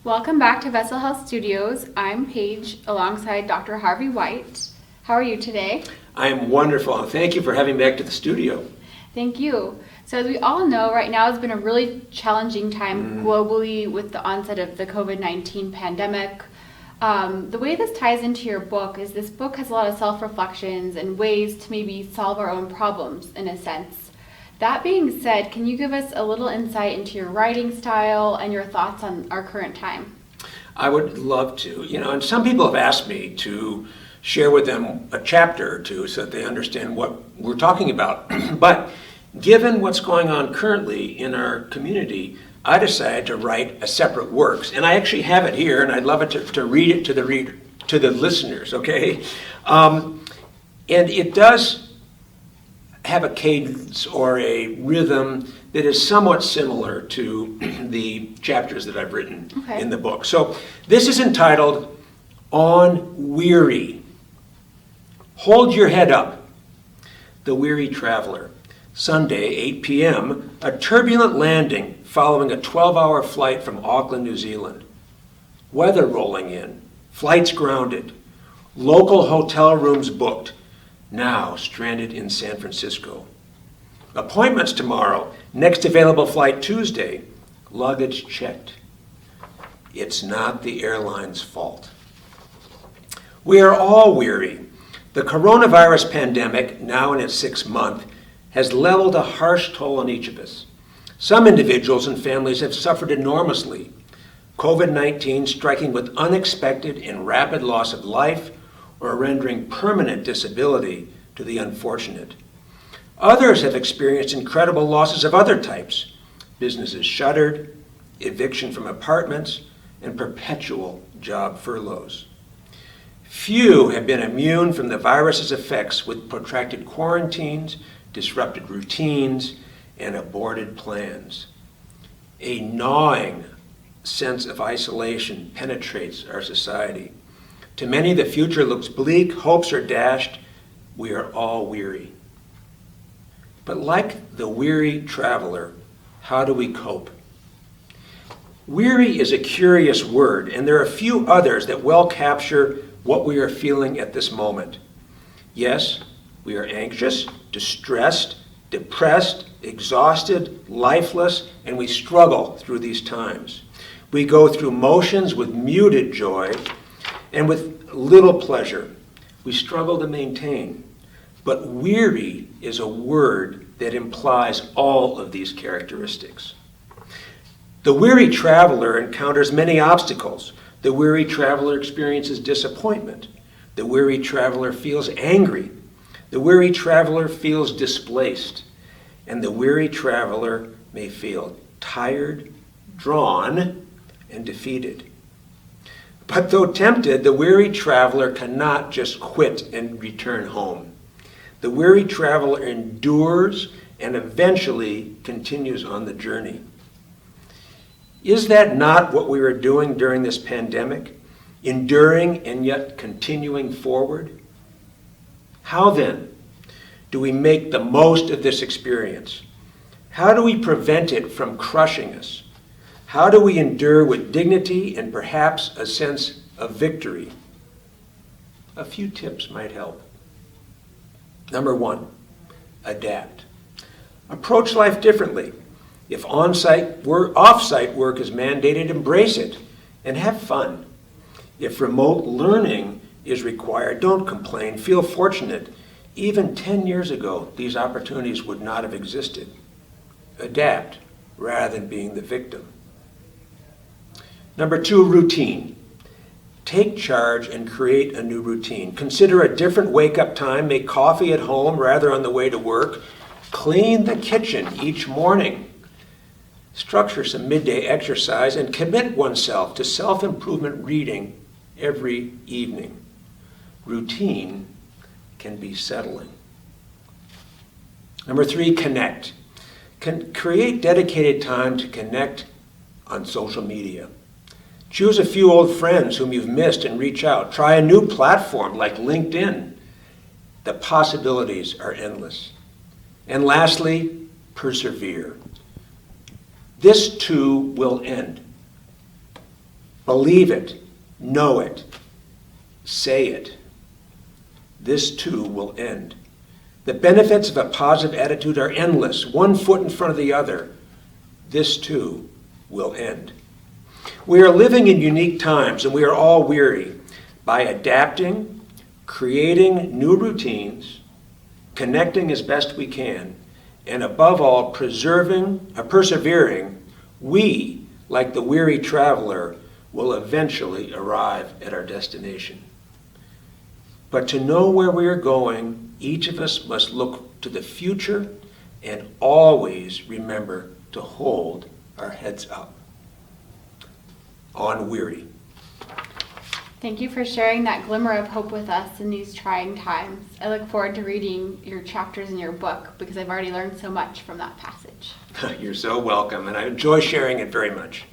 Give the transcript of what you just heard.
Welcome back to Vessel Health Studios. I'm Paige alongside Dr. Harvey White. How are you today? I am wonderful, and thank you for having me back to the studio. Thank you. So as we all know, right now has been a really challenging time globally with the onset of the COVID-19 pandemic. The way this ties into your book is this book has a lot of self-reflections and ways to maybe solve our own problems in a sense. That being said, can you give us a little insight into your writing style and your thoughts on our current time? I would love to. And some people have asked me to share with them a chapter or two so that they understand what we're talking about. But given what's going on currently in our community, I decided to write a separate works. And I actually have it here, and I'd love it to read it to the listeners, okay? And it does have a cadence or a rhythm that is somewhat similar to the chapters that I've written in the book. So this is entitled On Weary. Hold your head up. The Weary Traveler. Sunday, 8 p.m., a turbulent landing following a 12-hour flight from Auckland, New Zealand. Weather rolling in. Flights grounded. Local hotel rooms booked. Now stranded in San Francisco. Appointments tomorrow. Next available flight Tuesday. Luggage checked. It's not the airline's fault. We are all weary. The coronavirus pandemic, now in its 6th month, has leveled a harsh toll on each of us. Some individuals and families have suffered enormously. COVID-19 striking with unexpected and rapid loss of life or rendering permanent disability to the unfortunate. Others have experienced incredible losses of other types: businesses shuttered, eviction from apartments, and perpetual job furloughs. Few have been immune from the virus's effects with protracted quarantines, disrupted routines, and aborted plans. A gnawing sense of isolation penetrates our society. To many, the future looks bleak, hopes are dashed, we are all weary. But like the weary traveler, how do we cope? Weary is a curious word, and there are few others that well capture what we are feeling at this moment. Yes, we are anxious, distressed, depressed, exhausted, lifeless, and we struggle through these times. We go through motions with muted joy and with little pleasure. We struggle to maintain. But weary is a word that implies all of these characteristics. The weary traveler encounters many obstacles. The weary traveler experiences disappointment. The weary traveler feels angry. The weary traveler feels displaced. And the weary traveler may feel tired, drawn, and defeated. But though tempted, the weary traveler cannot just quit and return home. The weary traveler endures and eventually continues on the journey. Is that not what we are doing during this pandemic? Enduring and yet continuing forward? How then do we make the most of this experience? How do we prevent it from crushing us? How do we endure with dignity and perhaps a sense of victory? A few tips might help. Number 1, adapt. Approach life differently. If off-site work is mandated, embrace it and have fun. If remote learning is required, don't complain. Feel fortunate. Even 10 years ago, these opportunities would not have existed. Adapt rather than being the victim. Number 2, routine. Take charge and create a new routine. Consider a different wake-up time. Make coffee at home rather on the way to work. Clean the kitchen each morning. Structure some midday exercise and commit oneself to self-improvement reading every evening. Routine can be settling. Number 3, connect. Create dedicated time to connect on social media. Choose a few old friends whom you've missed and reach out. Try a new platform like LinkedIn. The possibilities are endless. And lastly, persevere. This too will end. Believe it, know it, say it. This too will end. The benefits of a positive attitude are endless, one foot in front of the other. This too will end. We are living in unique times, and we are all weary. By adapting, creating new routines, connecting as best we can, and above all, persevering, we, like the weary traveler, will eventually arrive at our destination. But to know where we are going, each of us must look to the future and always remember to hold our heads up. On Weary. Thank you for sharing that glimmer of hope with us in these trying times. I look forward to reading your chapters in your book because I've already learned so much from that passage. You're so welcome, and I enjoy sharing it very much.